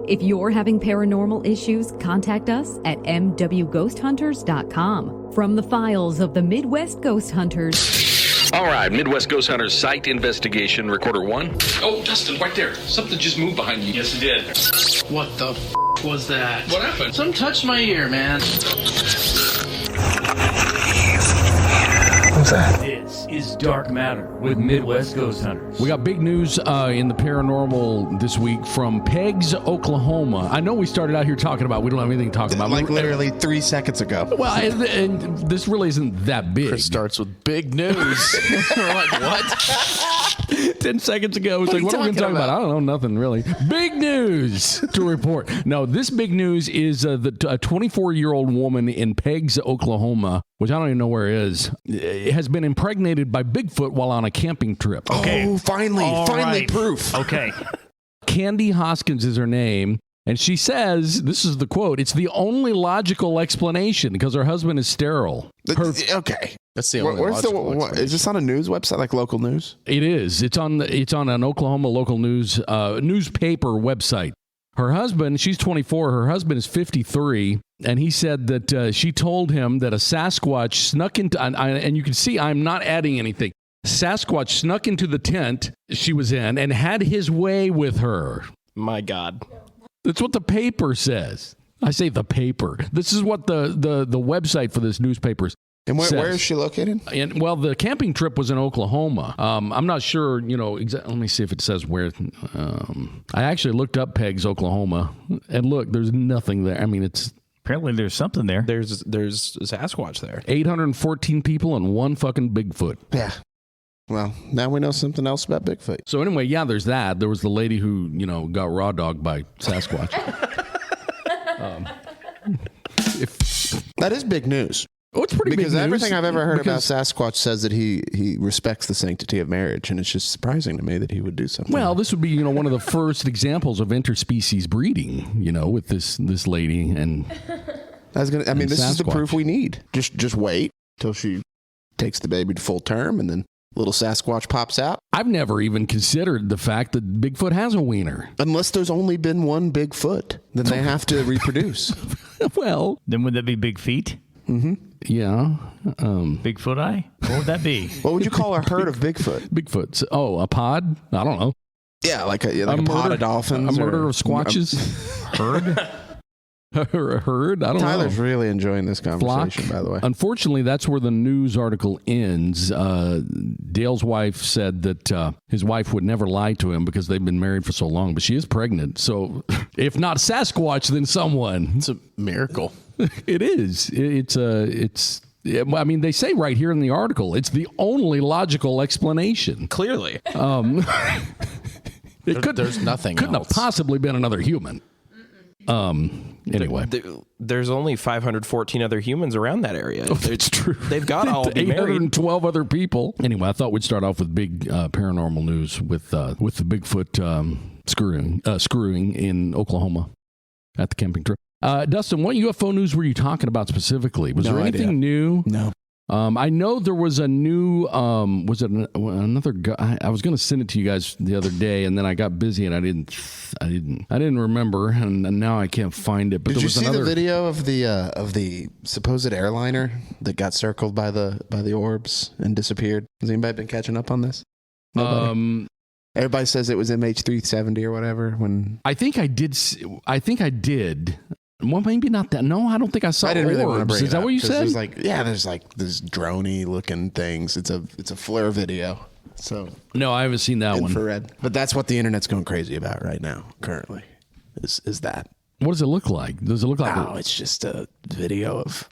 If you're having paranormal issues, contact us at mwghosthunters.com. From the files of the Midwest Ghost Hunters. All right, Midwest Ghost Hunters site investigation, recorder 1. Oh, Dustin, right there. Something just moved behind you. Yes, it did. What the was that? What happened? Something touched my ear, man. What's that? This is Dark Matter with Midwest Ghost Hunters. We got big news in the paranormal this week from Peggs, Oklahoma. I know we started out here talking about, we don't have anything to talk about. Like literally 3 seconds ago. Well, and this really isn't that big. Chris starts with big news. We're like, what? 10 seconds ago, it's like, what are we going to talk about? I don't know, nothing really. Big news to report. No, this big news is a 24-year-old woman in Peggs, Oklahoma, which I don't even know where it is, has been impregnated by Bigfoot while on a camping trip. Okay. Oh, finally right. Proof. Okay. Candy Hoskins is her name. And she says, this is the quote, it's the only logical explanation because her husband is sterile. Okay. That's the only Where's is this on a news website, like local news? It is. It's on an Oklahoma local news newspaper website. Her husband, she's 24, her husband is 53, and he said that she told him that a Sasquatch snuck into, and you can see I'm not adding anything, Sasquatch snuck into the tent she was in and had his way with her. My God. That's what the paper says. I say the paper. This is what the website for this newspaper says. And where is she located? And well, the camping trip was in Oklahoma. I'm not sure, exactly. Let me see if it says where. I actually looked up Peggs, Oklahoma, and look, there's nothing there. I mean, it's Apparently there's something there. There's a Sasquatch there. 814 people and one fucking Bigfoot. Yeah. Well, now we know something else about Bigfoot. So anyway, yeah, there's that. There was the lady who, got raw dogged by Sasquatch. That is big news. Oh, it's pretty because big news. Everything I've ever heard about Sasquatch says that he respects the sanctity of marriage, and it's just surprising to me that he would do something. Well, this would be one of the first examples of interspecies breeding, with this lady and. This Sasquatch. is the proof we need. Just wait till she takes the baby to full term, and then little Sasquatch pops out. I've never even considered the fact that Bigfoot has a wiener. Unless there's only been one Bigfoot, then they have to reproduce. Well, Then would that be big feet? Mm-hmm. Yeah. Bigfoot eye? What would that be? What would you call a herd of Bigfoot? Bigfoots. Oh, a pod? I don't know. Yeah, like a pod of dolphins. A murder of squatches? Herd? A herd? I don't know. Tyler's really enjoying this conversation, by the way. Unfortunately, that's where the news article ends. Dale's wife said that his wife would never lie to him because they've been married for so long, but she is pregnant. So if not Sasquatch, then someone. It's a miracle. It is. They say right here in the article, it's the only logical explanation. Clearly. There's nothing Couldn't else. have possibly been another human. Anyway. There's only 514 other humans around that area. Oh, it's true. They've got all be married. 812 other people. Anyway, I thought we'd start off with big paranormal news with the Bigfoot screwing in Oklahoma at the camping trip. Dustin, what UFO news were you talking about specifically? Was there anything new? No. I know there was a new, was it another guy? I was going to send it to you guys the other day, and then I got busy and I didn't remember, and now I can't find it. But Did you see the video of the supposed airliner that got circled by the orbs and disappeared? Has anybody been catching up on this? Nobody? Everybody says it was MH370 or whatever. I think I did. Well, maybe not that. No, I don't think I saw. I didn't really want to orbs. bring it Is that up, what you said? There's this droney looking things. It's a flare video. So no, I haven't seen that infrared. one. But that's what the internet's going crazy about right now. Currently, is that. What does it look like? Does it look like? Oh, it's just a video of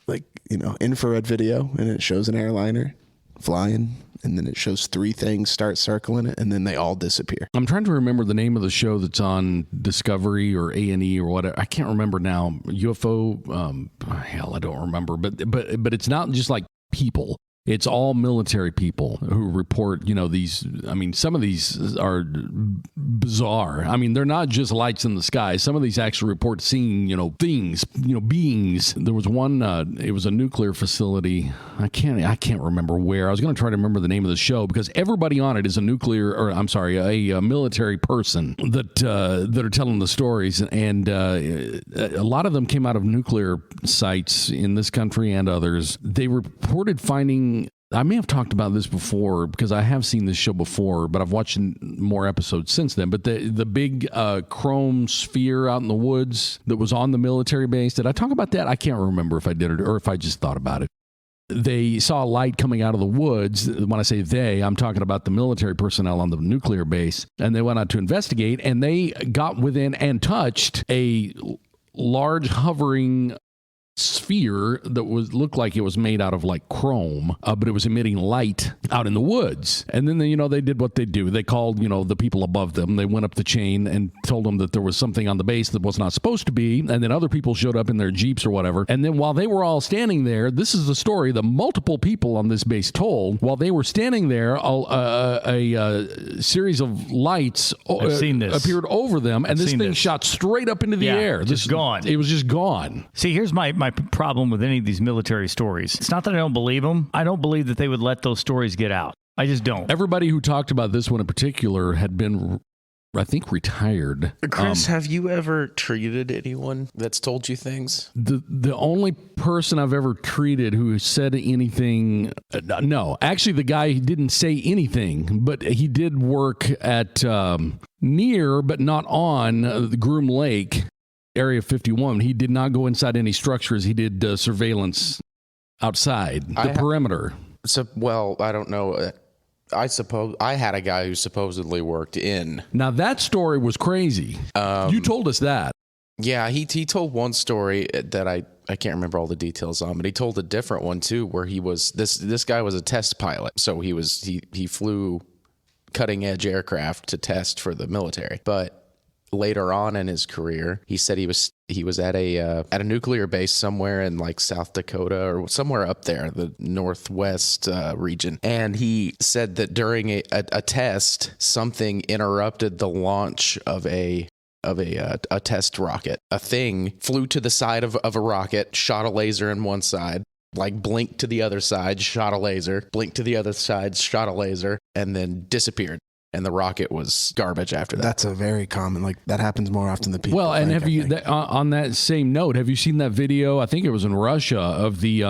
infrared video, and it shows an airliner flying. And then it shows three things start circling it, and then they all disappear. I'm trying to remember the name of the show that's on Discovery or A&E or whatever. I can't remember now. UFO, hell, I don't remember. But it's not just like people. It's all military people who report, these. I mean, some of these are bizarre. I mean, they're not just lights in the sky. Some of these actually report seeing, things, beings. There was one. It was a nuclear facility. I can't remember where. I was going to try to remember the name of the show because everybody on it is a military person that are telling the stories, and a lot of them came out of nuclear sites in this country and others. They reported finding. I may have talked about this before because I have seen this show before, but I've watched more episodes since then. But the big chrome sphere out in the woods that was on the military base, did I talk about that? I can't remember if I did it or if I just thought about it. They saw a light coming out of the woods. When I say they, I'm talking about the military personnel on the nuclear base. And they went out to investigate, and they got within and touched a large hovering sphere that looked like it was made out of like chrome, but it was emitting light out in the woods. And then they did what they do. They called the people above them. They went up the chain and told them that there was something on the base that was not supposed to be. And then other people showed up in their jeeps or whatever. And then while they were all standing there, this is the story that multiple people on this base told. While they were standing there, a series of lights appeared over them, and this thing shot straight up into the air. Gone. It was just gone. See, here's my problem with any of these military stories. It's not that I don't believe them. I don't believe that they would let those stories get out. I just don't. Everybody who talked about this one in particular had been, I think, retired. Chris, have you ever treated anyone that's told you things? The only person I've ever treated who said anything, no. Actually, the guy didn't say anything, but he did work at near, but not on, the Groom Lake, Area 51. He did not go inside any structures. He did surveillance outside the perimeter. I don't know. I suppose I had a guy who supposedly worked in. Now that story was crazy. You told us that. Yeah, he told one story that I can't remember all the details on, but he told a different one too, where he was this guy was a test pilot, so he flew cutting edge aircraft to test for the military, but later on in his career, he said he was at a nuclear base somewhere in like South Dakota or somewhere up there, the northwest region. And he said that during a test, something interrupted the launch of a test rocket. A thing flew to the side of a rocket, shot a laser in one side, like blinked to the other side, shot a laser, blinked to the other side, shot a laser, and then disappeared. And the rocket was garbage after that. That's a very common, that happens more often than people Well, and think, have you, on that same note, have you seen that video? I think it was in Russia of the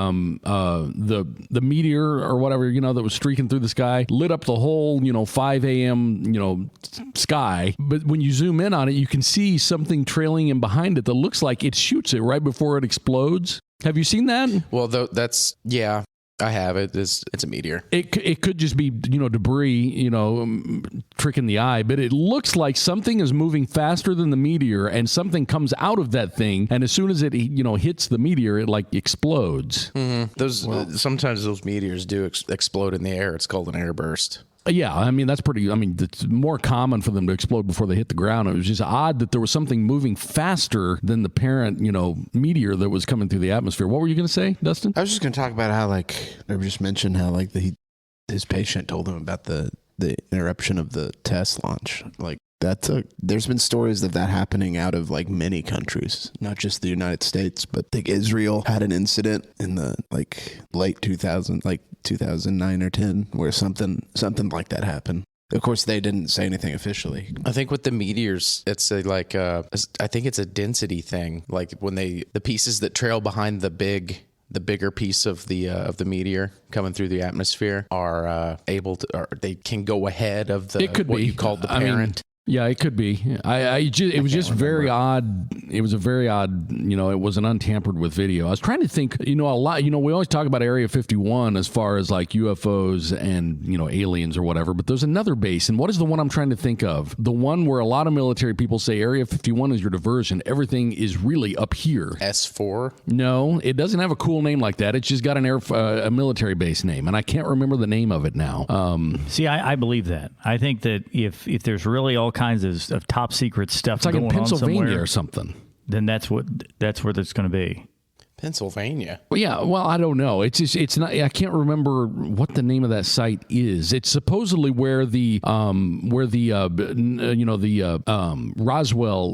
meteor or whatever, that was streaking through the sky, lit up the whole, 5 a.m., sky. But when you zoom in on it, you can see something trailing in behind it that looks like it shoots it right before it explodes. Have you seen that? Well, yeah. I have it. It's a meteor. It could just be, debris, tricking the eye, but it looks like something is moving faster than the meteor, and something comes out of that thing, and as soon as it, hits the meteor, it explodes. Mm-hmm. Sometimes those meteors do explode in the air. It's called an airburst. Yeah, it's more common for them to explode before they hit the ground. It was just odd that there was something moving faster than the parent, meteor that was coming through the atmosphere. What were you going to say, Dustin? I was just going to talk about how, they just mentioned how, his patient told him about the interruption of the test launch. There's been stories of that happening out of many countries, not just the United States, but I think Israel had an incident in the late 2000, 2009 or 10, where something like that happened. Of course, they didn't say anything officially. I think with the meteors, it's I think it's a density thing. When the pieces that trail behind the bigger piece of the meteor coming through the atmosphere are able to, or they can go ahead of you called the parent. Yeah, it could be. It was just very odd. It was a very odd, it was an untampered with video. I was trying to think, a lot, we always talk about Area 51 as far as UFOs and, aliens or whatever, but there's another base. And what is the one I'm trying to think of? The one where a lot of military people say Area 51 is your diversion. Everything is really up here. S4? No, it doesn't have a cool name like that. It's just got a military base name, and I can't remember the name of it now. See, I believe that. I think that if there's really all kinds of top secret stuff it's like going in Pennsylvania on somewhere, or something, then that's where it's going to be. Pennsylvania. Well, yeah, well, I don't know. It's just, it's not. I can't remember what the name of that site is. It's supposedly where the Roswell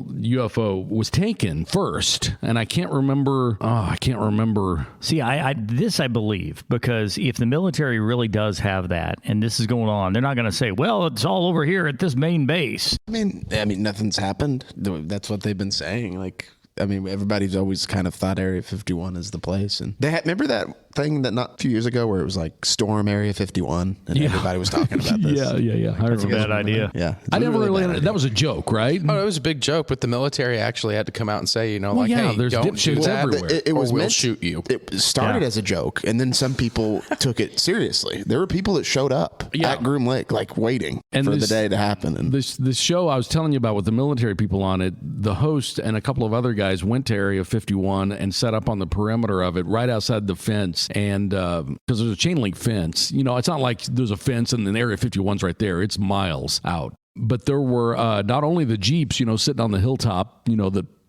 UFO was taken first, and I can't remember. I can't remember. See, I believe, because if the military really does have that, and this is going on, they're not going to say, "Well, it's all over here at this main base." I mean, nothing's happened. That's what they've been saying. Like, I mean, everybody's always kind of thought Area 51 is the place. And remember that thing that not a few years ago where it was like Storm Area 51 and everybody was talking about this? Yeah. That's a bad idea. Yeah. I never really. That was a joke, right? Oh, it was a big joke, but the military actually had to come out and say, hey, there's don't do dipshits that. everywhere. It was or we'll meant, shoot you. It started as a joke, and then some people took it seriously. There were people that showed up at Groom Lake, like waiting for the day to happen. And this show I was telling you about with the military people on it, the host and a couple of other guys went to Area 51 and set up on the perimeter of it right outside the fence, and because there's a chain link fence, it's not like there's a fence and then Area 51's right there. It's miles out. But there were not only the Jeeps, sitting on the hilltop,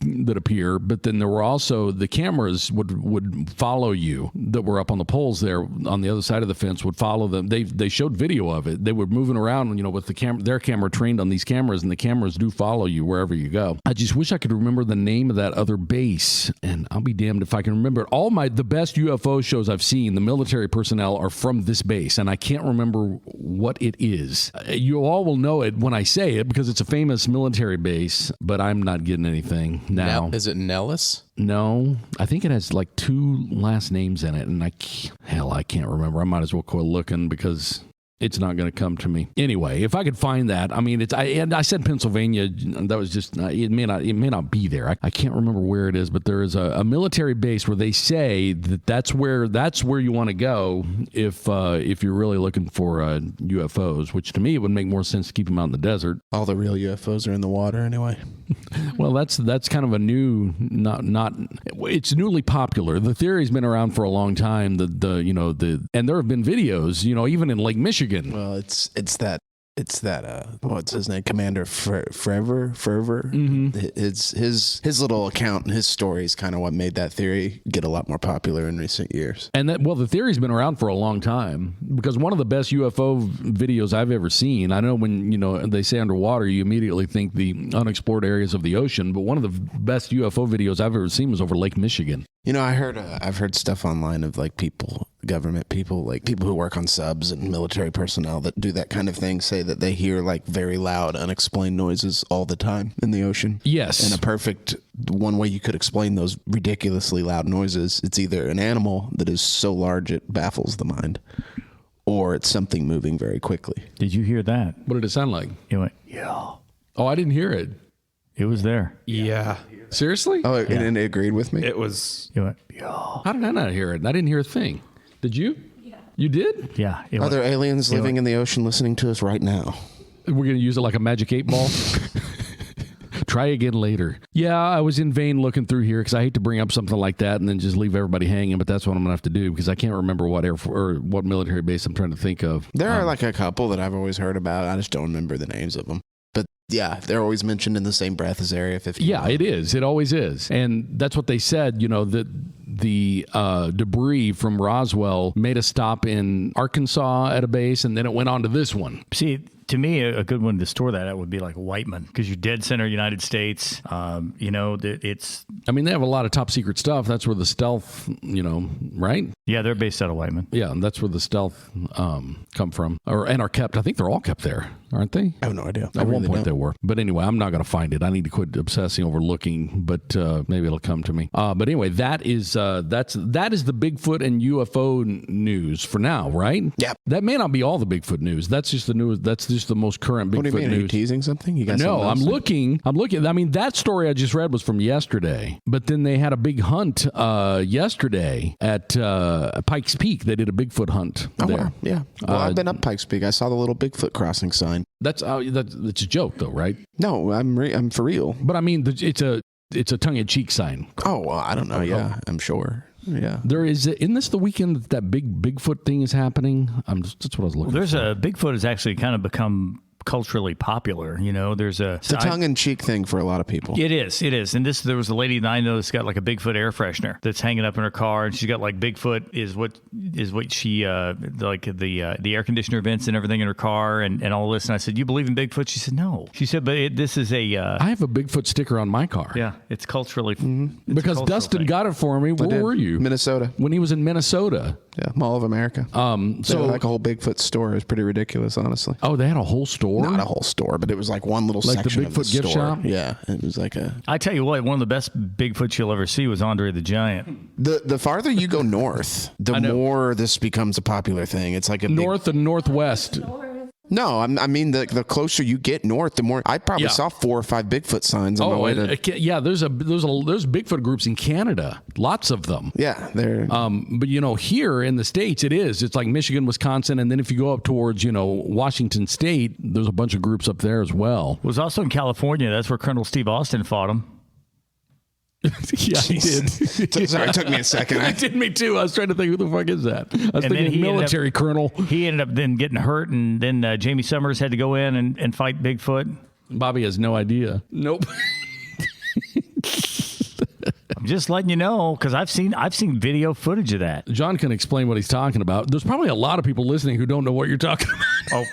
that appear, but then there were also the cameras would follow you that were up on the poles there on the other side of the fence, would follow them. They showed video of it. They were moving around, with their camera trained on these cameras, and the cameras do follow you wherever you go. I just wish I could remember the name of that other base, and I'll be damned if I can remember it. The best UFO shows I've seen, the military personnel are from this base, and I can't remember what it is. You all will know it when I say it because it's a famous military base, but I'm not getting anything now. Is it Nellis? No, I think it has like 2 last names in it, and I can't remember. I might as well quit looking because it's not going to come to me. Anyway, if I could find that, I mean, I said Pennsylvania. That was just it may not be there. I can't remember where it is, but there is a military base where they say that's where you want to go if you're really looking for UFOs. Which to me it would make more sense to keep them out in the desert. all the real UFOs are in the water anyway. Well, that's kind of a new, it's newly popular. The theory's been around for a long time. And there have been videos, even in Lake Michigan. Well, it's that what's his name, Commander Fervor. Mm-hmm. His little account and his story is kind of what made that theory get a lot more popular in recent years. And the theory's been around for a long time because one of the best UFO videos I've ever seen. I know when they say underwater, you immediately think the unexplored areas of the ocean, but one of the best UFO videos I've ever seen was over Lake Michigan. I've heard stuff online of like government people, like people who work on subs and military personnel that do that kind of thing, say that they hear like very loud, unexplained noises all the time in the ocean. Yes. And a perfect one way you could explain those ridiculously loud noises, it's either an animal that is so large it baffles the mind, or it's something moving very quickly. Did you hear that? What did it sound like? It went, yeah. Oh, I didn't hear it. It was there. Yeah. Seriously? Oh, and it agreed with me? It was. It went, yeah. How did I not hear it? I didn't hear a thing. Did you? Yeah. You did? Yeah. Are there aliens living in the ocean listening to us right now? We're going to use it like a magic 8-ball? Try again later. Yeah, I was in vain looking through here because I hate to bring up something like that and then just leave everybody hanging, but that's what I'm going to have to do because I can't remember what what military base I'm trying to think of. There are like a couple that I've always heard about. I just don't remember the names of them. But yeah, they're always mentioned in the same breath as Area 51. Yeah, it is. It always is. And that's what they said, that the debris from Roswell made a stop in Arkansas at a base, and then it went on to this one. See, to me, a good one to store that at would be like Whiteman, because you're dead center United States. It's. I mean, they have a lot of top secret stuff. That's where the stealth, right? Yeah, they're based out of Whiteman. Yeah, and that's where the stealth come from, and are kept. I think they're all kept there, aren't they? I have no idea. At one point they were, but anyway, I'm not going to find it. I need to quit obsessing over looking, but maybe it'll come to me. But anyway, that is the Bigfoot and UFO news for now, right? Yeah. That may not be all the Bigfoot news. That's just the news. That's just the most current Bigfoot What do you mean? news. Are you teasing something? You got No, something I'm else? looking. I mean, that story I just read was from yesterday, but then they had a big hunt yesterday at Pikes Peak. They did a Bigfoot hunt there. Wow. Yeah. Well, I've been up Pikes Peak. I saw the little Bigfoot crossing sign. That's a joke, though, right? No, I'm for real. But I mean, it's a tongue-in-cheek sign. Oh, well, I don't know. Yeah, I'm sure. Yeah. There is. Isn't this the weekend that big Bigfoot thing is happening? That's what I was looking. Bigfoot has actually kind of become culturally popular. There's It's a tongue-in-cheek thing for a lot of people. It is. And there was a lady that I know that's got like a Bigfoot air freshener that's hanging up in her car, and she's got like Bigfoot is what she like the air conditioner vents and everything in her car and all this. And I said, "You believe in Bigfoot?" She said, "No." She said, "But this is a." I have a Bigfoot sticker on my car. Yeah, it's culturally because Dustin got it for me. Where were you? Minnesota. When he was in Minnesota. Yeah, Mall of America. So like a whole Bigfoot store. It was pretty ridiculous, honestly. Oh, they had a whole store? Not a whole store, but it was like one little like section the Bigfoot of the gift store. shop. Yeah, it was like a. I tell you what, one of the best Bigfoots you'll ever see was Andre the Giant. The farther you go north, the more this becomes a popular thing. It's like a north and northwest. No, I mean the closer you get north, the more. I probably saw 4 or 5 Bigfoot signs on my way to. Yeah, there's Bigfoot groups in Canada, lots of them. Yeah, they're. But here in the States, it's like Michigan, Wisconsin, and then if you go up towards Washington State, there's a bunch of groups up there as well. It was also in California. That's where Colonel Steve Austin fought him. Yeah, he did. Sorry, it took me a second. It did me too. I was trying to think, who the fuck is that? I was thinking military colonel. He ended up then getting hurt, and then Jamie Summers had to go in and fight Bigfoot. Bobby has no idea. Nope. I'm just letting you know because I've seen video footage of that. John can explain what he's talking about. There's probably a lot of people listening who don't know what you're talking about. Oh.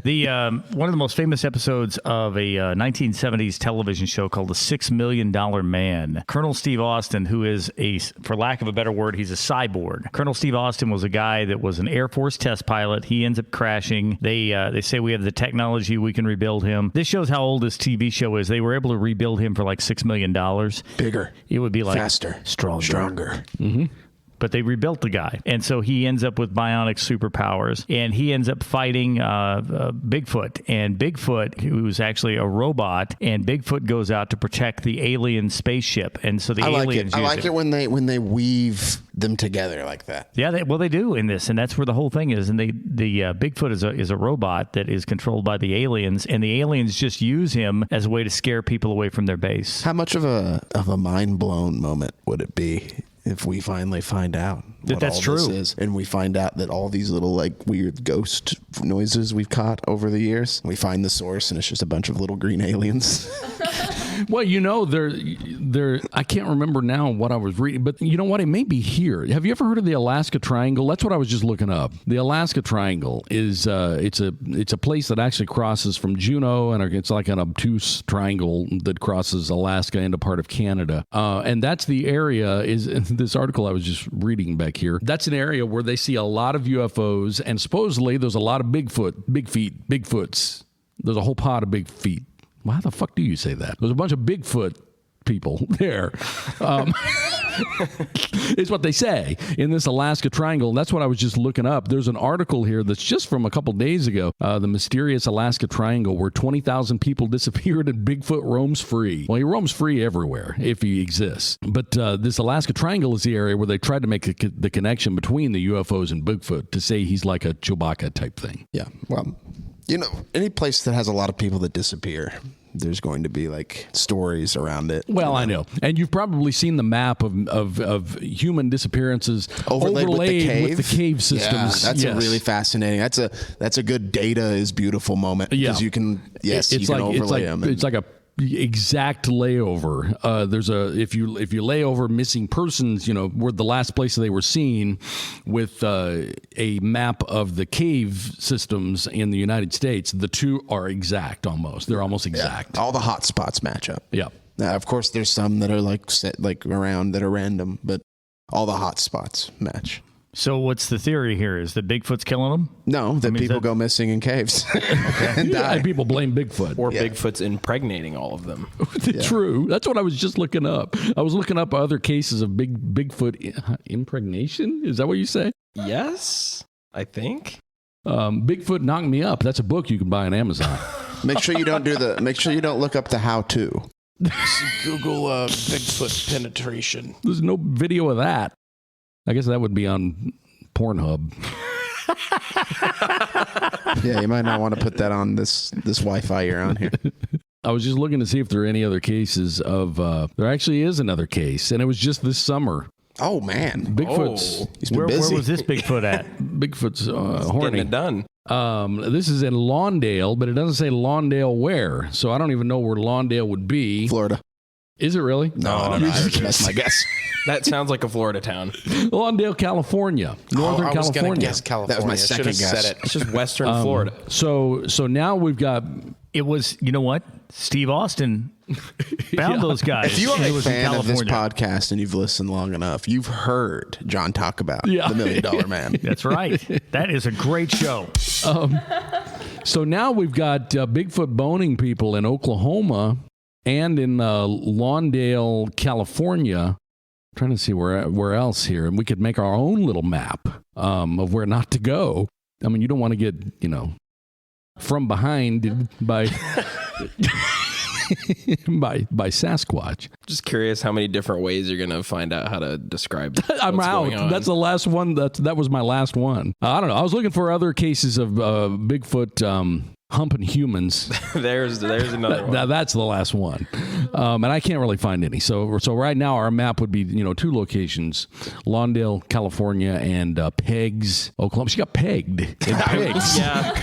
One of the most famous episodes of a 1970s television show called The $6 Million Man. Colonel Steve Austin, who is for lack of a better word, he's a cyborg. Colonel Steve Austin was a guy that was an Air Force test pilot. He ends up crashing. They say we have the technology, we can rebuild him. This shows how old this TV show is. They were able to rebuild him for like $6 million. Bigger. It would be like faster, stronger. Mm-hmm. But they rebuilt the guy. And so he ends up with bionic superpowers. And he ends up fighting Bigfoot. And Bigfoot, who's actually a robot, and Bigfoot goes out to protect the alien spaceship. And so the aliens I like it when they weave them together like that. Yeah, they do in this. And that's where the whole thing is. And the Bigfoot is a robot that is controlled by the aliens. And the aliens just use him as a way to scare people away from their base. How much of a mind-blown moment would it be if we finally find out that's true, this is, and we find out that all these little like weird ghost noises we've caught over the years, we find the source and it's just a bunch of little green aliens? Well, there. I can't remember now what I was reading, but you know what? It may be here. Have you ever heard of the Alaska Triangle? That's what I was just looking up. The Alaska Triangle is it's a place that actually crosses from Juneau, and it's like an obtuse triangle that crosses Alaska into part of Canada. And that's the area. Is this article I was just reading back here? That's an area where they see a lot of UFOs, and supposedly there's a lot of Bigfoots. There's a whole pod of big feet. Why the fuck do you say that? There's a bunch of Bigfoot people there. It's what they say in this Alaska Triangle. That's what I was just looking up. There's an article here that's just from a couple days ago. The mysterious Alaska Triangle, where 20,000 people disappeared and Bigfoot roams free. Well, he roams free everywhere if he exists. But this Alaska Triangle is the area where they tried to make the connection between the UFOs and Bigfoot to say he's like a Chewbacca type thing. Yeah, well, any place that has a lot of people that disappear, there's going to be like stories around it. Well, I know. And you've probably seen the map of human disappearances overlaid with the cave systems. Yeah, that's a really fascinating. That's a good data is beautiful moment because you can overlay them. It's like a exact layover. If you lay over missing persons, where the last place they were seen, with a map of the cave systems in the United States, the two are exact almost. They're almost exact. All the hot spots match up. Yeah. Now, of course, there's some that are like set like around that are random, but all the hot spots match. So what's the theory here? Is that Bigfoot's killing them? No, people go missing in caves and die. And people blame Bigfoot. Or Bigfoot's impregnating all of them. True. That's what I was just looking up. I was looking up other cases of Bigfoot impregnation. Is that what you say? Yes, I think. Bigfoot Knocked Me Up. That's a book you can buy on Amazon. Make sure you don't look up the how-to. Google Bigfoot penetration. There's no video of that. I guess that would be on Pornhub. Yeah, you might not want to put that on this Wi-Fi you're on here. I was just looking to see if there are any other cases of... there actually is another case, and it was just this summer. Oh, man. Bigfoot's... He's been where busy. was this Bigfoot at? Bigfoot's horny. Getting it done. This is in Lawndale, but it doesn't say Lawndale where. So I don't even know where Lawndale would be. Florida. Is it really? No. That's my guess. That sounds like a Florida town. Lawndale, California. Northern I was California. going to guess California. That was my second Should've guess. said it. It's just Western Florida. So now we've got... It was, you know what? Steve Austin found those guys. If you are It a was in fan of this California. podcast and you've listened long enough, you've heard John talk about the $1 Million Man. That's right. That is a great show. So now we've got Bigfoot boning people in Oklahoma and in Lawndale, California. I'm trying to see where else here. And we could make our own little map of where not to go. I mean, you don't want to get, from behind by by Sasquatch. Just curious how many different ways you're going to find out how to describe I'm what's out. going on. That's the last one. That was my last one. I don't know. I was looking for other cases of Bigfoot humping humans. There's another one. That's the last one, and I can't really find any. So right now our map would be 2 locations: Lawndale, California, and Peggs, Oklahoma. She got pegged in Peggs. Yeah,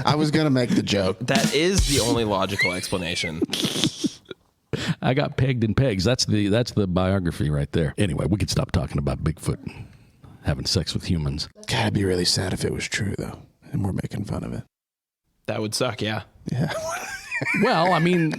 I was going to make the joke. that is the only logical explanation. I got pegged in Peggs. That's the biography right there. Anyway, we could stop talking about Bigfoot having sex with humans. God, it'd be really sad if it was true, though, and we're making fun of it. That would suck, yeah. Yeah. Well, I mean,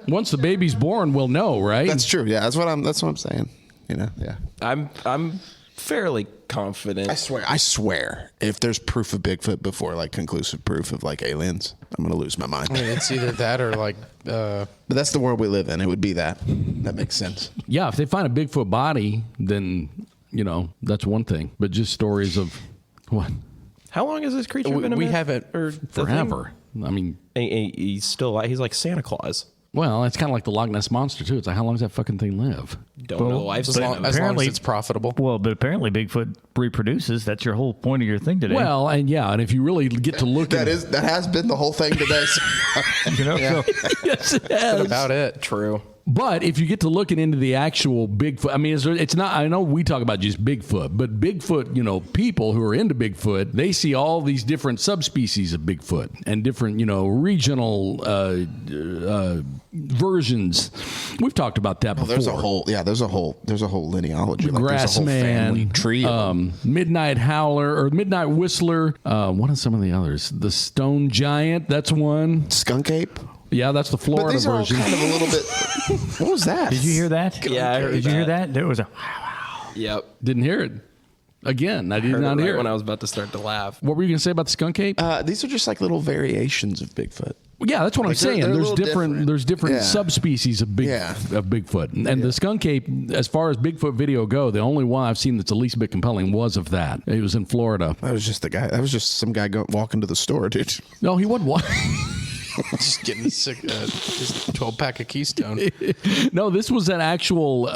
once the baby's born, we'll know, right? That's true. Yeah, that's what I'm saying. Yeah. I'm fairly confident. I swear, if there's proof of Bigfoot before conclusive proof of aliens, I'm gonna lose my mind. I mean, it's either that or But that's the world we live in. It would be that. That makes sense. Yeah, if they find a Bigfoot body, then that's one thing. But just stories of what? How long has this creature been? we haven't Forever. I mean, he's still he's like Santa Claus. well, it's kind of like the Loch Ness monster too. It's like, how long does that fucking thing live? Don't know. I've as seen long him. as it's profitable. Well, but apparently Bigfoot reproduces. That's your whole point of your thing today. Well, and if you really get to look That has been the whole thing today. so yes, it has. About it. True. But if you get to looking into the actual Bigfoot, I mean, it's not, I know we talk about just Bigfoot, but Bigfoot, people who are into Bigfoot, they see all these different subspecies of Bigfoot and different, regional versions. We've talked about that before. There's a whole linealogy. The Grassman, family tree. Midnight Howler or Midnight Whistler. What are some of the others? The Stone Giant, that's one. Skunk ape. Yeah, that's the But Florida these are all version. kind of a little bit. What was that? did you hear that? Yeah, I heard Did you hear that. that? There was a. Yep. Didn't hear it. Again, I did Heard not it hear right when it. I was about to start to laugh. What were you going to say about the skunk ape? These are just little variations of Bigfoot. Yeah, that's what I'm saying. they're a There's little different. There's different Yeah. subspecies of Bigfoot, and the skunk ape. As far as Bigfoot video go, the only one I've seen that's the least bit compelling was of that. It was in Florida. That was just the guy. That was just some guy walking to the store, dude. No, he wasn't. Just getting sick. Just 12-pack of Keystone. No, this was an actual.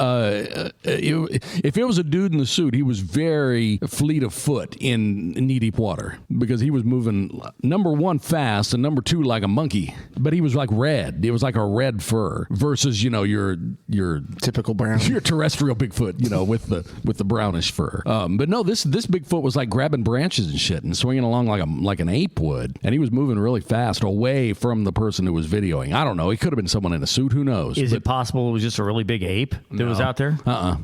If it was a dude in the suit, he was very fleet of foot in knee deep water because he was moving number one fast and number two like a monkey. But he was like red. It was like a red fur versus your Typical brown. your terrestrial Bigfoot, with the brownish fur. But no, this Bigfoot was like grabbing branches and shit and swinging along like an ape would, and he was moving really fast away from the person who was videoing. I don't know. It could have been someone in a suit. Who knows? Is it possible it was just a really big ape that was out there?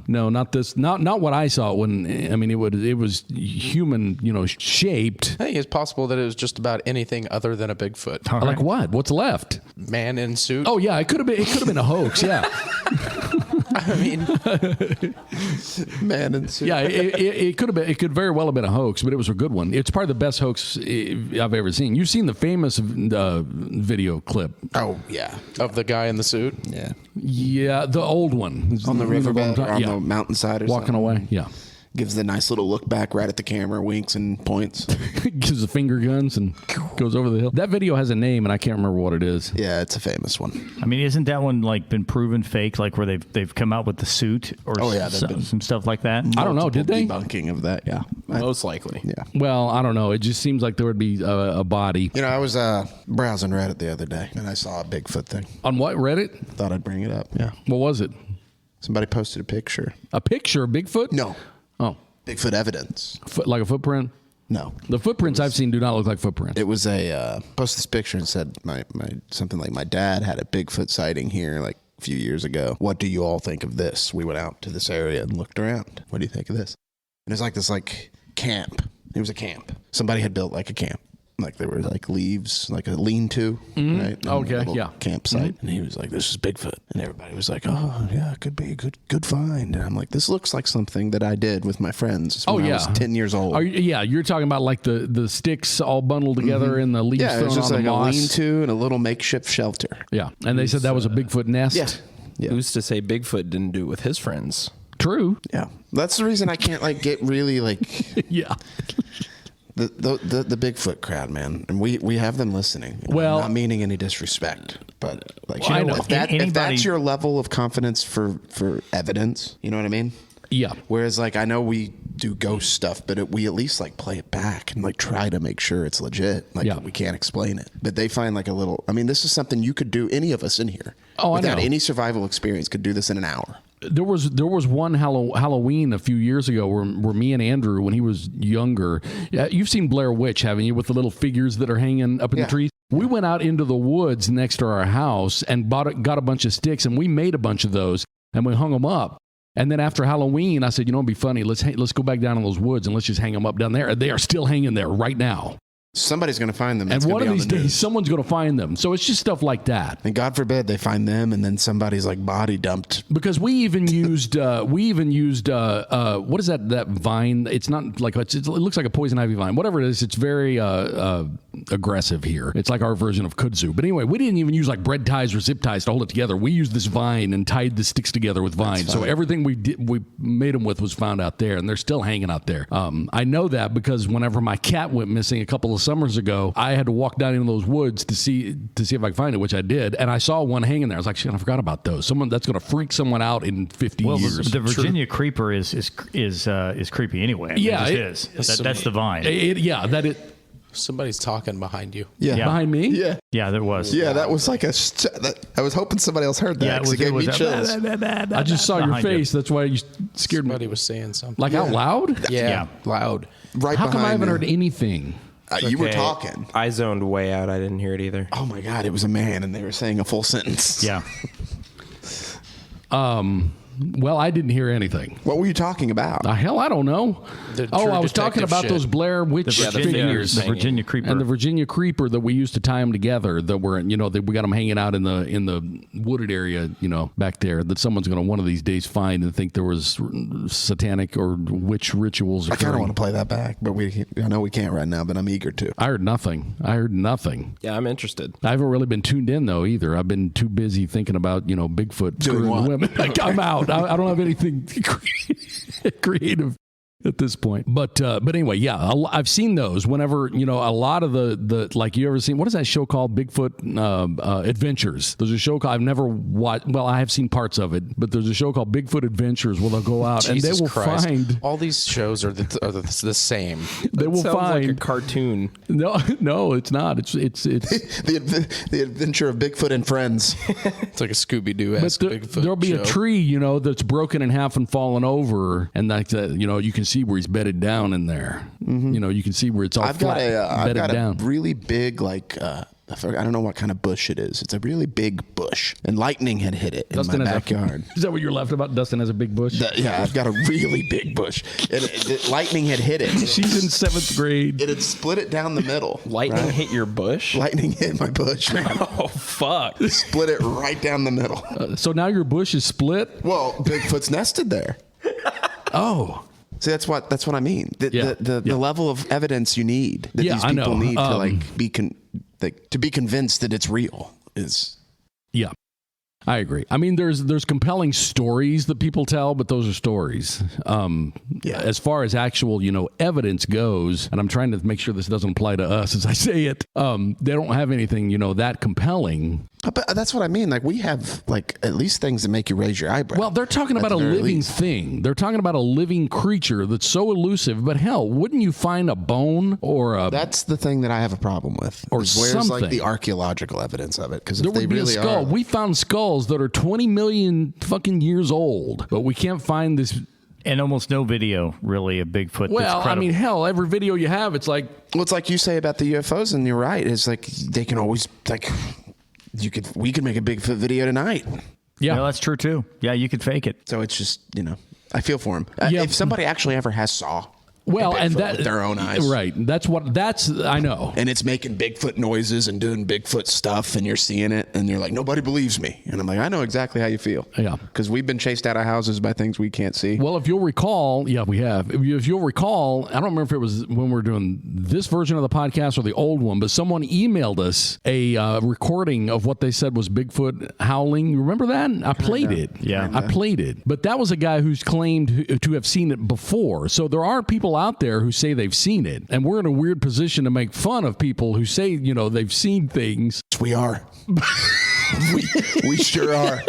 No, not this. Not what I saw. It was human, shaped. I think it's possible that it was just about anything other than a Bigfoot. Like what? What's left? Man in suit. Oh yeah, it could have been a hoax. Yeah. I mean, Man in suit. Yeah, it could have been. It could very well have been a hoax, but it was a good one. It's probably the best hoax I've ever seen. You've seen the famous video clip. Oh yeah. of the guy in the suit. Yeah. Yeah, the old one On the riverbed or on Yeah. the mountainside or Walking something. away. Yeah. Gives the nice little look back right at the camera, winks and points. Gives the finger guns and goes over the hill. That video has a name, and I can't remember what it is. Yeah, it's a famous one. I mean, isn't that one been proven fake? Like where they've come out with the suit or some stuff like that? I don't know. Did they? Debunking of that, yeah. Most likely. Yeah. Well, I don't know. It just seems like there would be a body. I was browsing Reddit the other day, and I saw a Bigfoot thing. On what, Reddit? Thought I'd bring it up. Yeah. What was it? Somebody posted a picture. A picture of Bigfoot? No. Oh, Bigfoot evidence. like a footprint? No. The footprints I've seen do not look like footprints. It was posted this picture and said my something like, my dad had a Bigfoot sighting here like a few years ago. What do you all think of this? We went out to this area and looked around. What do you think of this? And it's like this camp. It was a camp. Somebody had built like a camp. Like there were like leaves, like a lean-to, right? And Okay, yeah. Campsite. And he was like, "This is Bigfoot." And everybody was like, "Oh, yeah, it could be a good find." And I'm like, "This looks like something that I did with my friends when I was 10 years old." You're talking about like the sticks all bundled together and the leaves Yeah, it thrown was just on like the a moss. lean-to and a little makeshift shelter. Yeah, and they said that was a Bigfoot nest. Yeah. Who's to say Bigfoot didn't do it with his friends? True. Yeah. That's the reason I can't like get really like Yeah. The Bigfoot crowd, man, and we have them listening. Well, I'm not meaning any disrespect, but like I know. if that's your level of confidence for evidence, you know what I mean? Yeah. Whereas like I know we do ghost stuff, but we at least like play it back and like try to make sure it's legit. Like we can't explain it, but they find like a little. I mean, this is something you could do. Any of us in here, without any survival experience, could do this in an hour. There was one Halloween a few years ago where me and Andrew, when he was younger, you've seen Blair Witch, haven't you, with the little figures that are hanging up in the trees? We went out into the woods next to our house and got a bunch of sticks, and we made a bunch of those, and we hung them up. And then after Halloween, I said, it'd be funny. Let's go back down in those woods and let's just hang them up down there. And they are still hanging there right now. Somebody's going to find them. And one of these days, someone's going to find them. So it's just stuff like that. And God forbid they find them, and then somebody's like body dumped. Because we even used what is that vine? It's not like it looks like a poison ivy vine. Whatever it is, it's very aggressive here. It's like our version of kudzu. But anyway, we didn't even use like bread ties or zip ties to hold it together. We used this vine and tied the sticks together with vine. So everything we made them with was found out there, and they're still hanging out there. I know that because whenever my cat went missing a couple of summers ago, I had to walk down into those woods to see if I could find it, which I did, and I saw one hanging there. I was like, shit, I forgot about those. Someone that's going to freak someone out in 50 years. The Virginia creeper is creepy anyway. Yeah, it is. That's the vine. Somebody's talking behind you. Yeah. Behind me? Yeah, there was. Yeah, that was like I was hoping somebody else heard that because it gave me chills. I just saw your face. That's why you scared me. Somebody was saying something. Like out loud? Yeah, loud. Right How come I behind haven't me. heard anything? You were talking. I zoned way out. I didn't hear it either. Oh my God, it was a man, and they were saying a full sentence. Yeah. Well, I didn't hear anything. What were you talking about? Hell, I don't know. I was talking about those Blair Witch figures. The Virginia creeper. And the Virginia creeper that we used to tie them together. That were, we got them hanging out in the wooded area, back there. That someone's going to one of these days find and think there was satanic or witch rituals occurring. I kind of want to play that back, but I know we can't right now. But I'm eager to. I heard nothing. Yeah, I'm interested. I haven't really been tuned in though either. I've been too busy thinking about Bigfoot screwing women. I'm out. I don't have anything creative at this point. But anyway, yeah, I've seen those whenever, a lot of the like, you ever seen, what is that show called? Bigfoot Adventures. There's a show called, I've never watched, well, I have seen parts of it, but there's a show called Bigfoot Adventures where they'll go out and they will find. All these shows are the same. They will find like a cartoon. No, it's not. It's the adventure of Bigfoot and friends. It's like a Scooby-Doo-esque Bigfoot there'll be show. a tree, that's broken in half and fallen over, and like that, you can see where he's bedded down in there. Mm-hmm. You can see where it's all I've got down. a really big I don't know what kind of bush it is. It's a really big bush, and lightning had hit it in my backyard. Is that what you're laughing about? Dustin has a big bush? Yeah, I've got a really big bush. And lightning had hit it. She's in 7th grade. It had split it down the middle. Lightning hit your bush? Lightning hit my bush, man. Oh, fuck. Split it right down the middle. So now your bush is split? Well, Bigfoot's nested there. Oh. See, that's what I mean. The level of evidence you need that these people need to to be convinced that it's real is. Yeah. I agree. I mean, there's compelling stories that people tell, but those are stories. As far as actual, evidence goes, and I'm trying to make sure this doesn't apply to us as I say it, they don't have anything, that compelling. But that's what I mean. Like, we have, at least things that make you raise your eyebrow. Well, they're talking about a living thing. They're talking about a living creature that's so elusive. But hell, wouldn't you find a bone or a... That's the thing that I have a problem with. Or where's, something. the archaeological evidence of it? Because there if they would be really a skull. are... We found skulls that are 20 million fucking years old, but we can't find this And almost no video, really, of Bigfoot. Well, that's I credible. mean, hell, every video you have, it's like... Well, it's like you say about the UFOs, and you're right. It's like they can always, like, we could make a Bigfoot video tonight. Yeah, that's true, too. Yeah, you could fake it. So it's just, I feel for him. Yeah. If somebody actually ever has saw... Well, and Bigfoot that with their own eyes, right? I know, and it's making Bigfoot noises and doing Bigfoot stuff, and you're seeing it, and you're like, nobody believes me, and I'm like, I know exactly how you feel, Yeah, because we've been chased out of houses by things we can't see. Well, if you'll recall, yeah, we have. If you'll recall, I don't remember if it was when we were doing this version of the podcast or the old one, but someone emailed us a recording of what they said was Bigfoot howling. You remember that? I played it. Yeah, I played it, but that was a guy who's claimed to have seen it before. So there are people out there who say they've seen it, and we're in a weird position to make fun of people who say they've seen things. We are. we sure are.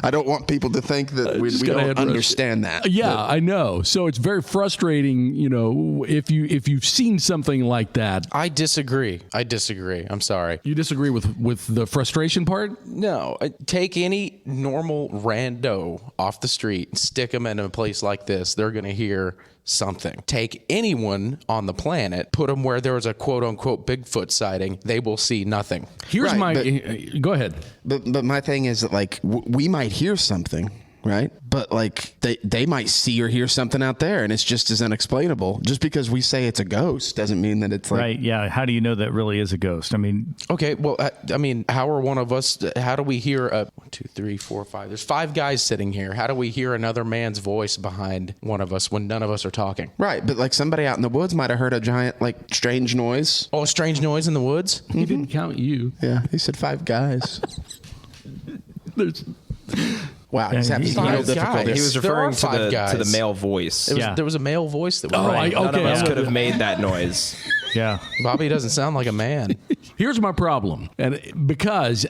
I don't want people to think that we don't understand that. Yeah, I know. So it's very frustrating, if you've seen something like that. I disagree. I'm sorry. You disagree with the frustration part? No. Take any normal rando off the street and stick them in a place like this. They're going to hear something. Take anyone on the planet, put them where there was a quote-unquote Bigfoot sighting, they will see nothing. Here's go ahead. But my thing is that, like, we might hear something, right? But, like, they might see or hear something out there, and it's just as unexplainable. Just because we say it's a ghost doesn't mean that it's like... Right, yeah. How do you know that really is a ghost? I mean... Okay, well, how are one of us... How do we hear 1, 2, 3, 4, 5... There's 5 guys sitting here. How do we hear another man's voice behind one of us when none of us are talking? Right, but, like, somebody out in the woods might have heard a giant, like, strange noise. Oh, a strange noise in the woods? He didn't count you. Yeah, he said 5 guys. Wow, Yeah, he's having he- real Five difficulty. guys. He was There are referring to 5 the guys. male voice. There was a male voice that was Right. None of us Okay. could have made that noise. Yeah. Bobby doesn't sound like a man. Here's my problem. And because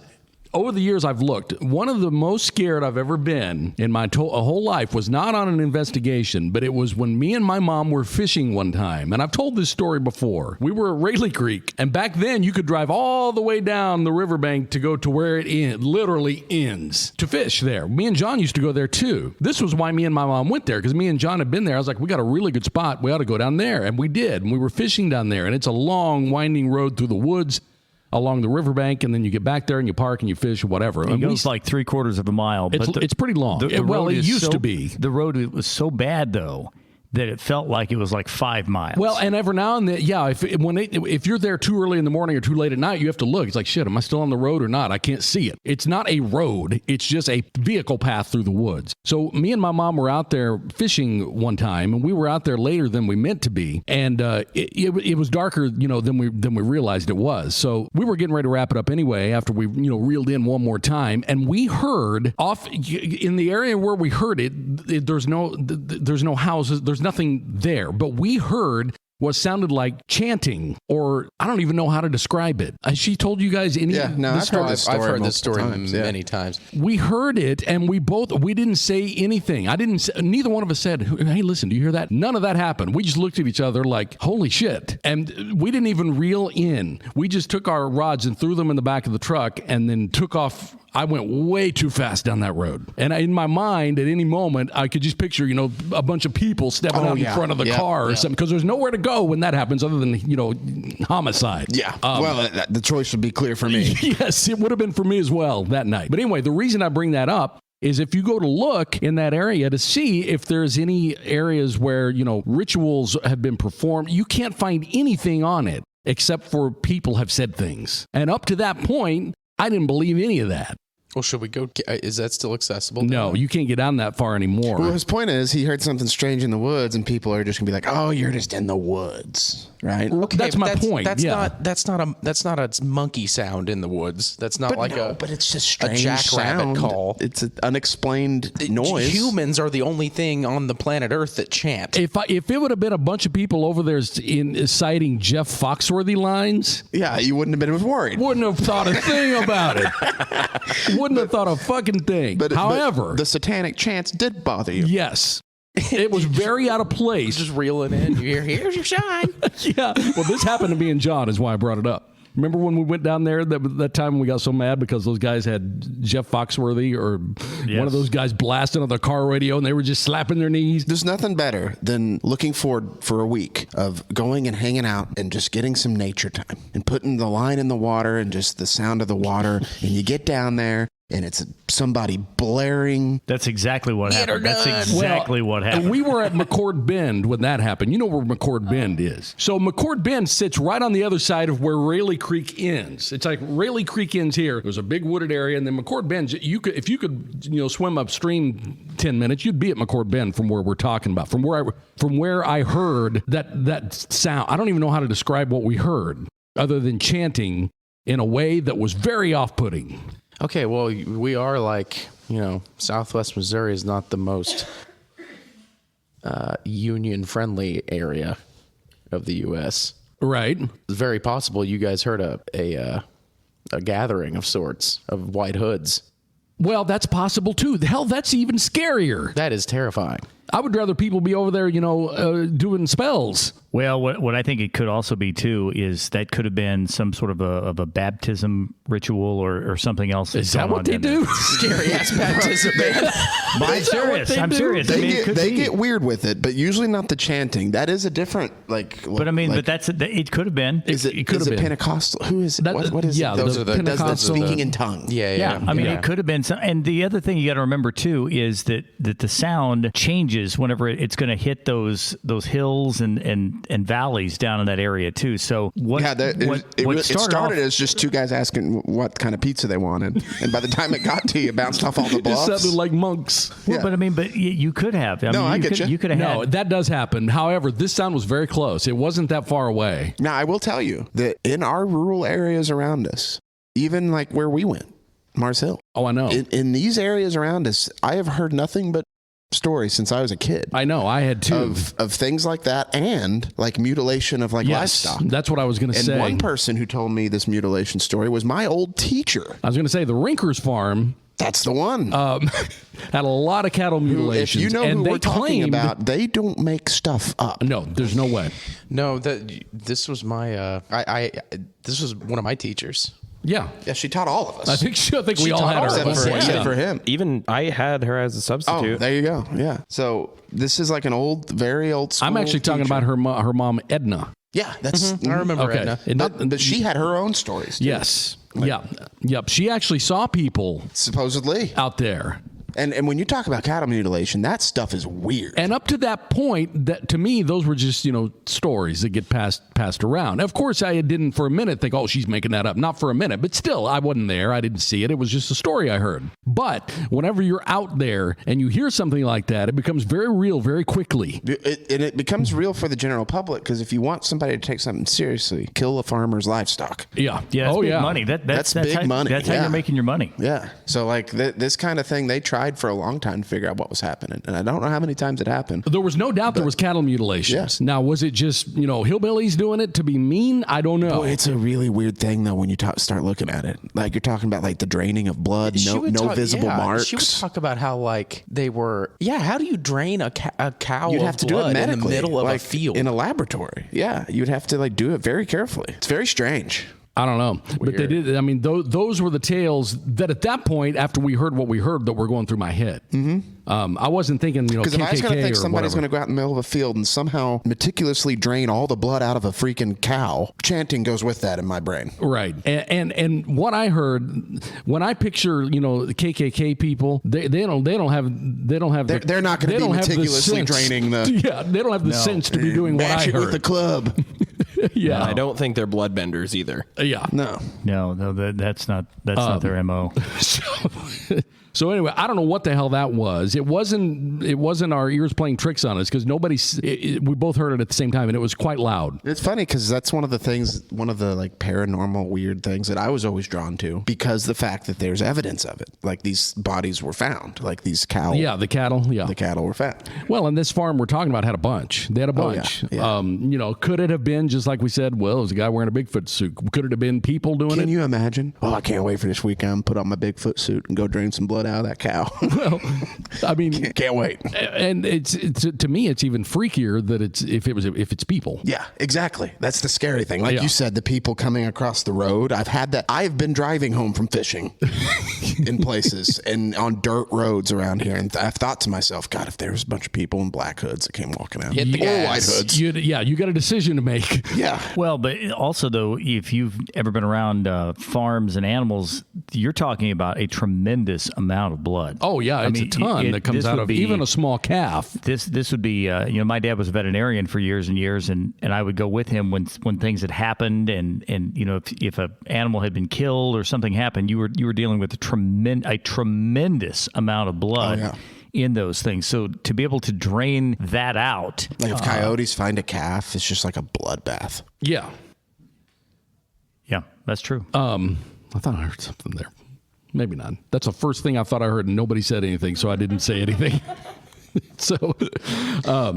over the years I've looked, one of the most scared I've ever been in my whole life was not on an investigation, but it was when me and my mom were fishing one time. And I've told this story before. We were at Rayleigh Creek, and back then you could drive all the way down the riverbank to go to where it literally ends to fish there. Me and John used to go there too. This was why me and my mom went there, because me and John had been there. I was like, we got a really good spot. We ought to go down there. And we did. And we were fishing down there. And it's a long, winding road through the woods along the riverbank, and then you get back there and you park and you fish or whatever. It goes like 3/4 of a mile. It's pretty long. The Well, road it is used to be. The road was so bad, though, that it felt like it was like 5 miles. Well, and every now and then, yeah, if you're there too early in the morning or too late at night, you have to look. It's like, shit, am I still on the road or not? I can't see it. It's not a road. It's just a vehicle path through the woods. So me and my mom were out there fishing one time, and we were out there later than we meant to be. And it was darker, than we realized it was. So we were getting ready to wrap it up anyway after we, reeled in one more time. And we heard off in the area where we heard it, there's no houses, there's nothing there, but we heard what sounded like chanting, or I don't even know how to describe it. Has she told you guys any? Yeah, no, I've heard this story. I've heard this story times, many times. We heard it, and we didn't say anything. Neither one of us said, hey, listen, do you hear that? None of that happened. We just looked at each other like, holy shit. And we didn't even reel in. We just took our rods and threw them in the back of the truck and then took off. I went way too fast down that road. And in my mind, at any moment, I could just picture, a bunch of people stepping out in front of the car or something, because there's nowhere to go when that happens other than, homicide. Yeah. The choice would be clear for me. Yes, it would have been for me as well that night. But anyway, the reason I bring that up is if you go to look in that area to see if there's any areas where, rituals have been performed, you can't find anything on it except for people have said things. And up to that point, I didn't believe any of that. Well, should we go? Is that still accessible? No, you can't get down that far anymore. Well, his point is he heard something strange in the woods, and people are just gonna be like, "Oh, you're just in the woods." Right? Okay, that's my point. That's yeah. that's not a monkey sound in the woods. That's not but it's just strange jackrabbit sound. call. It's an unexplained noise. Humans are the only thing on the planet Earth that chant. If it would have been a bunch of people over there citing Jeff Foxworthy lines, yeah, you wouldn't have been as worried. Wouldn't have thought a thing about it. Wouldn't have thought a fucking thing. However, but the satanic chants did bother you. Yes. It was very out of place. Just reeling in. You hear, here's your shine. Yeah. Well, this happened to me and John is why I brought it up. Remember when we went down there that time we got so mad because those guys had Jeff Foxworthy or one of those guys blasting on the car radio and they were just slapping their knees? There's nothing better than looking forward for a week of going and hanging out and just getting some nature time and putting the line in the water and just the sound of the water. And you get down there and it's somebody blaring. That's exactly what happened. That's exactly what happened. We were at McCord Bend when that happened. You know where McCord Bend is. So McCord Bend sits right on the other side of where Rayleigh Creek ends. It's like Rayleigh Creek ends here. There's a big wooded area, and then McCord Bend. If you could swim upstream 10 minutes, you'd be at McCord Bend from where we're talking about. From where I heard that sound. I don't even know how to describe what we heard, other than chanting in a way that was very off-putting. Okay, well, we are like, Southwest Missouri is not the most union-friendly area of the U.S. Right. It's very possible you guys heard a gathering of sorts of white hoods. Well, that's possible, too. Hell, that's even scarier. That is terrifying. I would rather people be over there, doing spells. Well, what I think it could also be, too, is that could have been some sort of a baptism ritual or something else. Is that what they do? Scary ass baptism, man. I'm serious. I'm serious. They get weird with it, but usually not the chanting. That is a different, But I mean, it could have been. It could have been Pentecostal. Who is it? What is it? Those are the Pentecostal speaking in tongues. Yeah. I mean, it could have been. And the other thing you got to remember too is that the sound changes whenever it's going to hit those hills and valleys down in that area too. So it started as just two guys asking what kind of pizza they wanted, and by the time it got to you, it bounced off all the bluffs. It sounded like monks. Well, but you could have. I get you. You could have. No, that does happen. However, this sound was very close. It wasn't that far away. Now, I will tell you that in our rural areas around us, even like where we went, Mars Hill. Oh, I know. In these areas around us, I have heard nothing but stories since I was a kid. I know. I had too. Of things like that and like mutilation of livestock. That's what I was going to say. And one person who told me this mutilation story was my old teacher. I was going to say the Rinkers farm. That's the one. Had a lot of cattle mutilations. If you know who we're talking about, they don't make stuff up. No, there's no way. No, this was my this was one of my teachers. Yeah, she taught all of us. I think we all had her except for him. Even I had her as a substitute. Oh, there you go. Yeah. So this is like an very old school I'm actually talking about her mom, Edna. Yeah, that's. I remember Edna. But she had her own stories. Too. Yes. Yep. She actually saw people supposedly out there. And when you talk about cattle mutilation, that stuff is weird. And up to that point, that to me, those were just stories that get passed around. Of course, I didn't for a minute think, oh, she's making that up. Not for a minute, but still, I wasn't there. I didn't see it. It was just a story I heard. But whenever you're out there and you hear something like that, it becomes very real very quickly. It becomes real for the general public because if you want somebody to take something seriously, kill a farmer's livestock. Yeah. That's big money. That's big money. That's how you're making your money. Yeah. So like this kind of thing, they tried for a long time to figure out what was happening, and I don't know how many times it happened. There was no doubt there was cattle mutilations. Yes. Now, was it just hillbillies doing it to be mean? I don't know. Boy, it's a really weird thing though when you start looking at it. Like you're talking about like the draining of blood, no visible marks. She would talk about how like they were. Yeah, how do you drain a cow? You'd have to do it medically, in the middle of a field in a laboratory. Yeah, you'd have to do it very carefully. It's very strange. I don't know. But they did. I mean, those were the tales that at that point, after we heard what we heard, that were going through my head. Mm-hmm. I wasn't thinking, because if I was going to think somebody's going to go out in the middle of a field and somehow meticulously drain all the blood out of a freaking cow, chanting goes with that in my brain. Right. And what I heard, when I picture, the KKK people, they're not going to be meticulously draining the. Yeah, they don't have the sense to be doing what I heard. With the club. Yeah, no, I don't think they're bloodbenders either. Yeah, no, that's not their MO. So anyway, I don't know what the hell that was. It wasn't our ears playing tricks on us because we both heard it at the same time, and it was quite loud. It's funny because that's one of the like paranormal weird things that I was always drawn to, because the fact that there's evidence of it, like these bodies were found, like these cows. Yeah, the cattle. Yeah, the cattle were found. Well, and this farm we're talking about had a bunch. They had a bunch. Oh, yeah. Could it have been just like we said? Well, it was a guy wearing a Bigfoot suit. Could it have been people doing it? Can you imagine? Oh, I can't wait for this weekend. Put on my Bigfoot suit and go drain some blood blood out of that cow. Well, I mean, can't wait. And it's to me, it's even freakier that if it's people. Yeah, exactly. That's the scary thing. Like you said, the people coming across the road. I've had that. I've been driving home from fishing in places and on dirt roads around here, and I've thought to myself, God, if there was a bunch of people in black hoods that came walking out, Hit the or gas. white hoods. You got a decision to make. Yeah. Well, but also, though, if you've ever been around farms and animals, you're talking about a tremendous amount of blood. Oh, yeah. It's a ton that comes out of even a small calf. This would be, my dad was a veterinarian for years and years, and I would go with him when things had happened, and if an animal had been killed or something happened, you were dealing with a tremendous amount of blood in those things. So to be able to drain that out. Like if coyotes find a calf, it's just like a bloodbath. Yeah. Yeah, that's true. I thought I heard something there. Maybe not. That's the first thing I thought I heard, and nobody said anything, so I didn't say anything. So,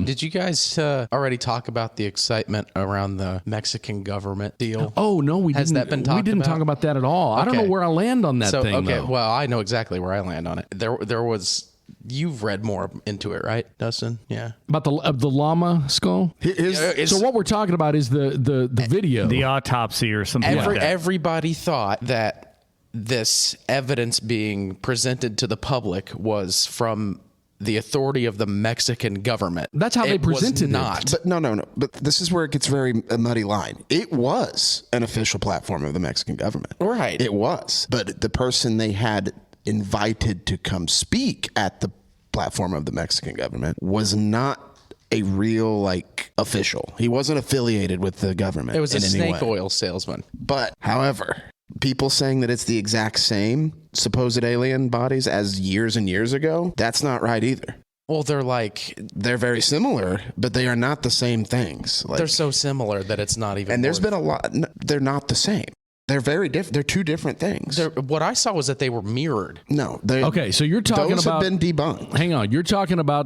did you guys already talk about the excitement around the Mexican government deal? Oh no, we Has didn't. that been talked We didn't about? talk about that at all. I don't know where I land on that thing. Okay, though. well, I know exactly where I land on it. There was. You've read more into it, right, Dustin? Yeah. About the llama skull. So what we're talking about is the video, the autopsy or something like that. Everybody thought that this evidence being presented to the public was from the authority of the Mexican government. That's how they presented it. But no. But this is where it gets a muddy line. It was an official platform of the Mexican government. Right. It was. But the person they had invited to come speak at the platform of the Mexican government was not a real official. He wasn't affiliated with the government. It was a in any snake way. oil salesman. But however, people saying that it's the exact same supposed alien bodies as years and years ago, that's not right either. Well, they're very similar, but they are not the same things. They're so similar that it's not even. And there's been a lot. They're not the same. They're very different. They're two different things. What I saw was that they were mirrored. No. Okay, so you're talking those about. Those have been debunked. Hang on. You're talking about.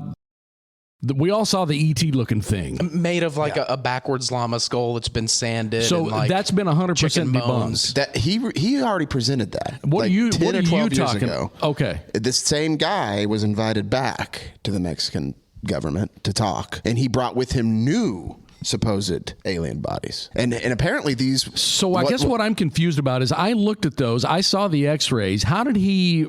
We all saw the ET looking thing. Made of a backwards llama skull that's been sanded. So and that's been 100% debunked. That he already presented that. What are you 10 or 12 years talking ago. Okay. This same guy was invited back to the Mexican government to talk, and he brought with him new supposed alien bodies. And apparently these... So I guess what I'm confused about is I looked at those. I saw the x-rays. How did he...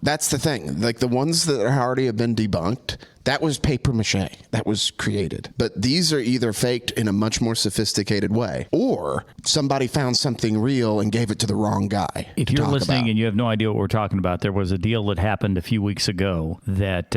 That's the thing. The ones that already have been debunked, that was paper mache. That was created. But these are either faked in a much more sophisticated way, or somebody found something real and gave it to the wrong guy. If you're listening and you have no idea what we're talking about, there was a deal that happened a few weeks ago that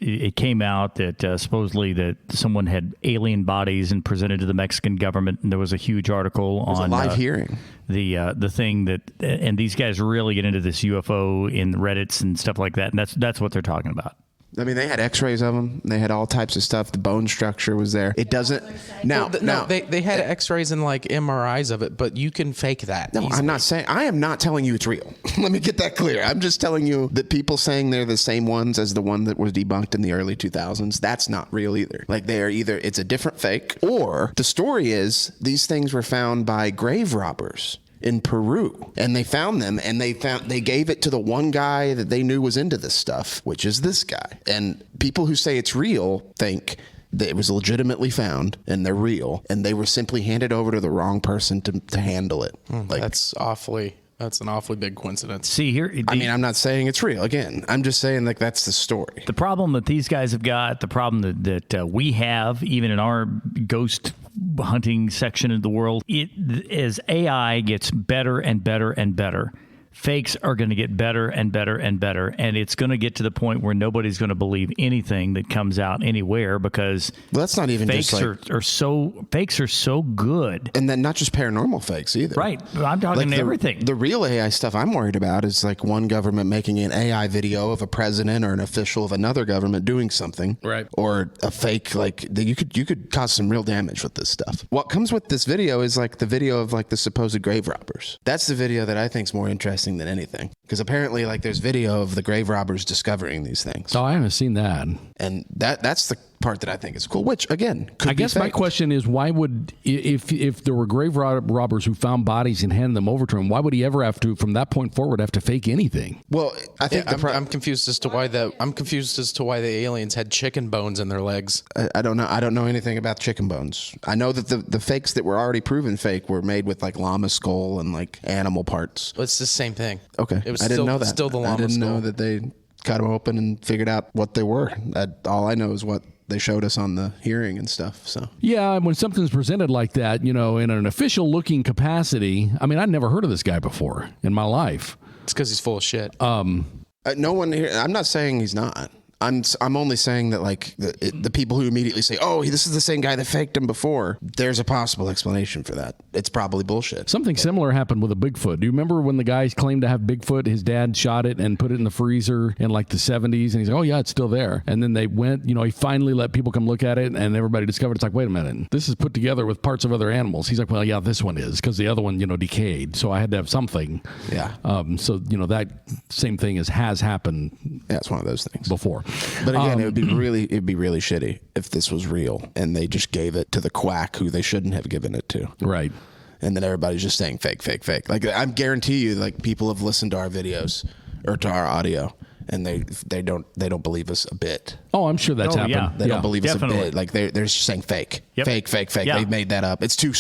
it came out that supposedly that someone had alien bodies and presented to the Mexican government, and there was a huge article on a live hearing. The thing that, and these guys really get into this UFO in Reddits and stuff like that, and that's what they're talking about. I mean, they had x-rays of them. They had all types of stuff. The bone structure was there. It doesn't... Now, they had x-rays and MRIs of it, but you can fake that. No, easily. I'm not saying... I am not telling you it's real. Let me get that clear. I'm just telling you that people saying they're the same ones as the one that was debunked in the early 2000s, that's not real either. They are either... It's a different fake, or the story is these things were found by grave robbers in Peru, and they found them, and they gave it to the one guy that they knew was into this stuff, which is this guy. And people who say it's real think that it was legitimately found and they're real, and they were simply handed over to the wrong person to handle it. That's an awfully big coincidence. See here, I'm not saying it's real. Again, I'm just saying that's the story. The problem that these guys have got, the problem that we have, even in our ghost hunting section of the world, as AI gets better and better and better, fakes are going to get better and better and better, and it's going to get to the point where nobody's going to believe anything that comes out anywhere because that's not even fakes are so good, and then not just paranormal fakes either. Right, I'm talking everything. The real AI stuff I'm worried about is one government making an AI video of a president or an official of another government doing something, right? Or a fake you could cause some real damage with this stuff. What comes with this video is the video of the supposed grave robbers. That's the video that I think is more interesting than anything. Because apparently, like, there's video of the grave robbers discovering these things. Oh, I haven't seen that. And that's the part that I think is cool, which, again, could I be guess my faked. question is, why would, if there were grave robbers who found bodies and handed them over to him, why would he ever have to, from that point forward, have to fake anything? Well, I think I'm confused as to why the aliens had chicken bones in their legs. I don't know. I don't know anything about chicken bones. I know that the fakes that were already proven fake were made with like llama skull and like animal parts. It's the same thing. Okay, It was I didn't know that. Still the llama I didn't skull. know that they cut them open and figured out what they were. All I know is what they showed us on the hearing and stuff. So Yeah, when something's presented like that, in an official looking capacity, I mean, I'd never heard of this guy before in my life. It's because he's full of shit. no one here. I'm not saying he's not. I'm only saying that like the people who immediately say, "Oh, this is the same guy that faked him before." There's a possible explanation for that. It's probably bullshit. Something similar happened with a Bigfoot. Do you remember when the guys claimed to have Bigfoot? His dad shot it and put it in the freezer in like the 70s, and he's like, "Oh yeah, it's still there." And then they went, he finally let people come look at it, and everybody discovered it's like, wait a minute, this is put together with parts of other animals. He's like, well, yeah, this one is because the other one, decayed, so I had to have something. Yeah. So that same thing has happened. Yeah, it's one of those things Before. But again, it'd be really shitty if this was real and they just gave it to the quack who they shouldn't have given it to. Right. And then everybody's just saying fake, fake, fake. Like, I guarantee you, like, people have listened to our videos or to our audio, and they don't believe us a bit. Oh, I'm sure that's happened. Yeah. They don't believe definitely. us a bit. Like, they're just saying fake. Yep. Fake, fake, fake. Yeah. They made that up. It's too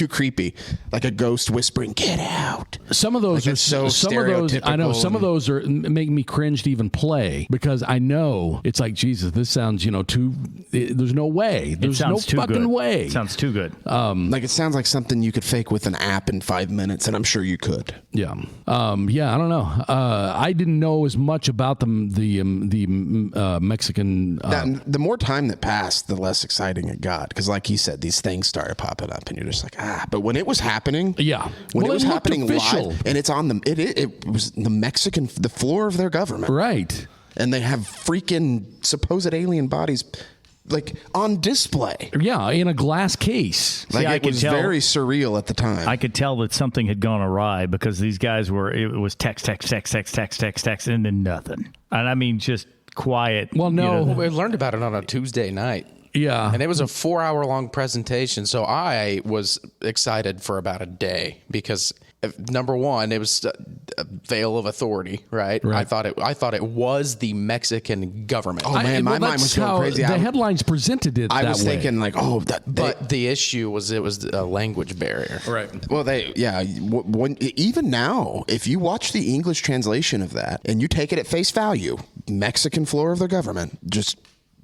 creepy. Like a ghost whispering, "Get out." Some of those Like are it's so some of those. I know stereotypical some of those are make me cringe to even play because I know it's like, Jesus, this sounds too. There's no way. There's no sounds too fucking good. way. It sounds too good. Like, it sounds like something you could fake with an app in 5 minutes, and I'm sure you could. Yeah. Yeah. I don't know. I didn't know as much about the Mexican. The more time that passed, the less exciting it got. Because, like he said, these things started popping up, and you're just like, But when it was happening, Yeah. when Well, it was it looked happening official. live, and it's on them, it was the floor of their government, Right. and they have freaking supposed alien bodies, like, on display. Yeah, in a glass case. Like, I it could was tell- very surreal at the time. I could tell that something had gone awry because these guys it was text, and then nothing. And I mean, just quiet. Well, no. We learned about it on a Tuesday night. Yeah. And it was a 4-hour-long presentation, so I was excited for about a day because, number one, it was a veil of authority, right? Right. I thought it was the Mexican government. Oh, man, my mind was going crazy. The headlines presented it I that was way. thinking, like, But the issue was it was a language barrier. Right. Well, even now, if you watch the English translation of that and you take it at face value, Mexican floor of the government,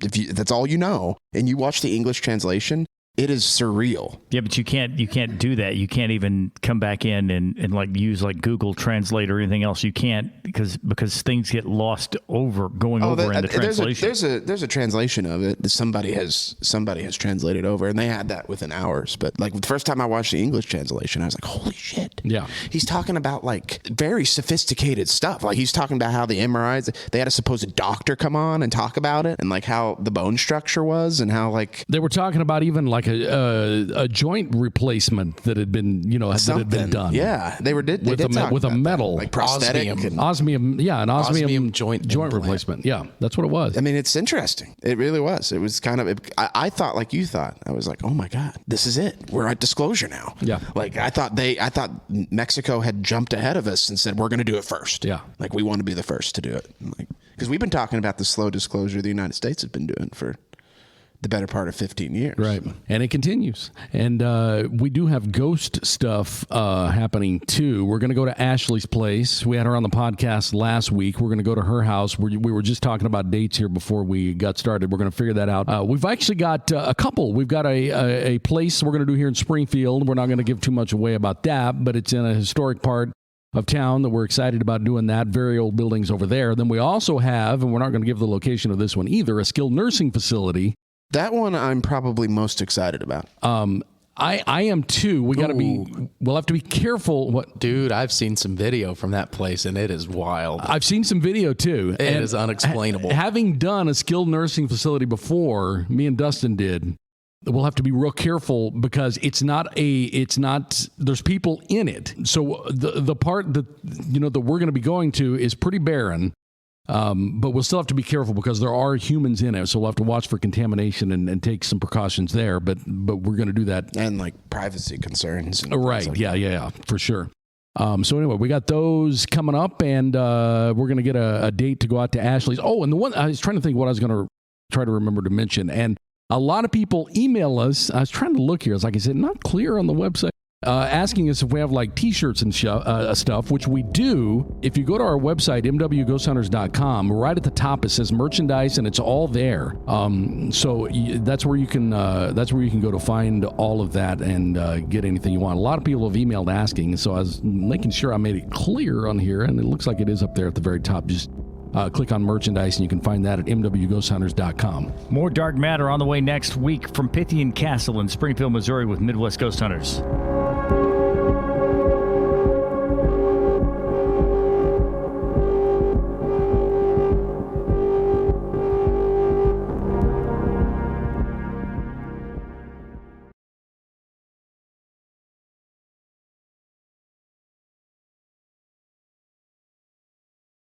that's all you know, and you watch the English translation, it is surreal. Yeah, but you can't do that. You can't even come back in and like use like Google Translate or anything else. You can't because things get lost going over in the translation. There's a translation of it that somebody has translated over, and they had that within hours. But like the first time I watched the English translation, I was like, holy shit. Yeah. He's talking about like very sophisticated stuff. Like he's talking about how the MRIs, they had a supposed doctor come on and talk about it, and like how the bone structure was, and how like They were talking about even like a joint replacement that had been, that had been done. Yeah, they did with talk a about that. metal, like prosthetic Osmium. and osmium. Yeah, an osmium joint implant. replacement. Yeah, that's what it was. I mean, it's interesting. It really was. It was kind of. I thought like you thought. I was like, oh my god, this is it. We're at disclosure now. Yeah. Like I thought Mexico had jumped ahead of us and said we're going to do it first. Yeah. Like we want to be the first to do it. Like because we've been talking about the slow disclosure the United States has been doing for the better part of 15 years. Right. And it continues. And we do have ghost stuff happening too. We're going to go to Ashley's place. We had her on the podcast last week. We're going to go to her house. We were just talking about dates here before we got started. We're going to figure that out. We've actually got a couple. We've got a place we're going to do here in Springfield. We're not going to give too much away about that, but it's in a historic part of town that we're excited about doing that. Very old buildings over there. Then we also have, and we're not going to give the location of this one either, a skilled nursing facility. That one I'm probably most excited about. I am too. We'll have to be careful. What, Dude, I've seen some video from that place, and it is wild. I've seen some video too. It is unexplainable. Having done a skilled nursing facility before, me and Dustin did, we'll have to be real careful because there's people in it. So the part that that we're going to be going to is pretty barren. But we'll still have to be careful because there are humans in it, so we'll have to watch for contamination and take some precautions there. But we're going to do that, and like privacy concerns, and right? like Yeah, for sure. So anyway, we got those coming up, and we're going to get a date to go out to Ashley's. Oh, and the one I was trying to think what I was going to try to remember to mention, and a lot of people email us. I was trying to look here. It's like I said, not clear on the website. Asking us if we have like T-shirts and stuff, which we do. If you go to our website, mwghosthunters.com, right at the top it says merchandise, and it's all there. So that's where you can go to find all of that and get anything you want. A lot of people have emailed asking, so I was making sure I made it clear on here, and it looks like it is up there at the very top. Just click on merchandise, and you can find that at mwghosthunters.com. More Dark Matter on the way next week from Pythian Castle in Springfield, Missouri with Midwest Ghost Hunters.